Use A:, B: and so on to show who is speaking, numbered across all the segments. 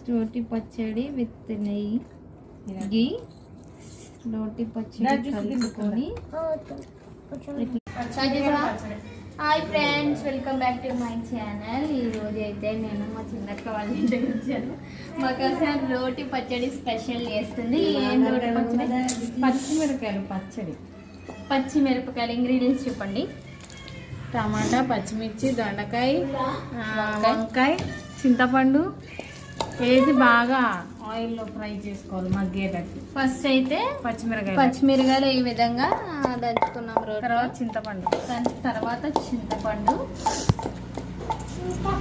A: రోటి పచ్చడి విత్ నెయ్యి రోటి పచ్చడి కలుపుకొని. Hi friends, welcome back to my channel. ఈరోజు అయితే నేను మా చిన్నక్క వాళ్ళ ఇంటికి వచ్చాను. మా కోసం రోటి పచ్చడి స్పెషల్ చేస్తుంది. ఏం రోటి పచ్చడి? పచ్చిమిరపకాయలు ఇంగ్రీడియంట్స్ చెప్పండి.
B: టమాటా, పచ్చిమిర్చి, దొండకాయ, వంకాయ, చింతపండు వేసి బాగా ఆయిల్లో ఫ్రై చేసుకోవాలి మగ్గేటట్టు.
A: ఫస్ట్ అయితే పచ్చిమిరకాయలు ఈ విధంగా దంచుకున్నాం.
B: తర్వాత చింతపండు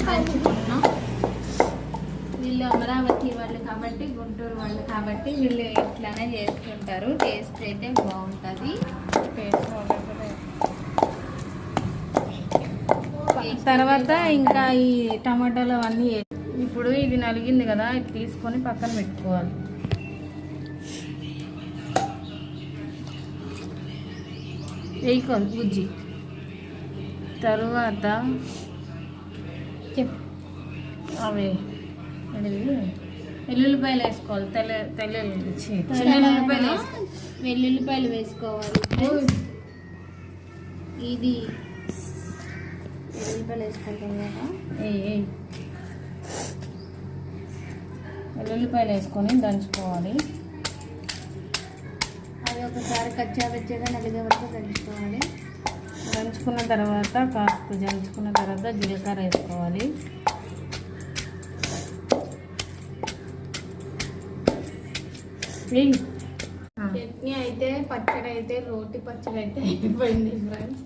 A: దంచుకున్నాం. వీళ్ళు అమరావతి వాళ్ళు కాబట్టి, గుంటూరు వాళ్ళు కాబట్టి వీళ్ళు ఇట్లానే చేసుకుంటారు. టేస్ట్ అయితే బాగుంటుంది.
B: తర్వాత ఇంకా ఈ టమాటాలు అవన్నీ ఇప్పుడు ఇది నలిగింది కదా, ఇది తీసుకొని పక్కన పెట్టుకోవాలి. వేసుకోవాలి గుజ్జి. తరువాత అవి వెల్లుల్లిపాయలు వేసుకోవాలి.
A: వెల్లుల్లిపాయలు వేసుకోవాలి. ఇది వెల్లుల్లిపాయలు వేసుకుంటాం కదా,
B: వెల్లుల్లిపాయలు వేసుకొని దంచుకోవాలి.
A: అవి ఒకసారి కచ్చా వెచ్చగా నలిగే వరకు దంచుకోవాలి.
B: దంచుకున్న తర్వాత జీలకర్ర వేసుకోవాలి.
A: చట్నీ అయితే పచ్చడి అయితే రోటి పచ్చడి అయితే అయిపోయింది ఫ్రెండ్స్.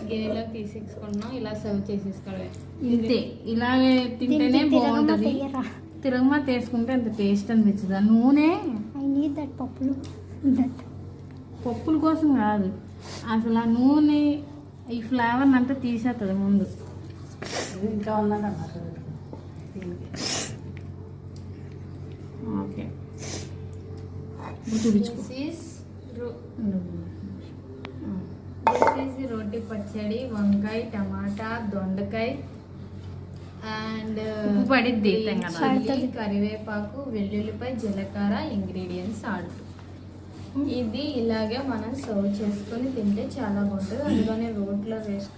A: గిన్నెలో తీసేసుకున్నాం. ఇలా సర్వ్ చేసేసుకోవడమే.
B: ఇంతే, ఇలాగే తింటేనే బాగుంటుంది. తిరగమాత వేసుకుంటే అంత టేస్ట్ అనిపించదు. నూనె పప్పుల కోసం కాదు, అసలు ఆ నూనె ఈ ఫ్లేవర్ని అంతా తీసేస్తుంది ముందు. ఇంకా ఉన్నదన్నమాట. ఓకే,
A: రోటి పచ్చడి, వంకాయ, టమాటా, దొండకాయ అండ్
B: పడిద్ది,
A: కరివేపాకు, వెల్లుల్లిపాయ, జీలకర్ర, ఇంగ్రీడియంట్స్ సాల్ట్. ఇది ఇలాగే మనం సర్వ్ చేసుకొని తింటే చాలా బాగుంటుంది. అందులోనే రోట్లో వేసుకొని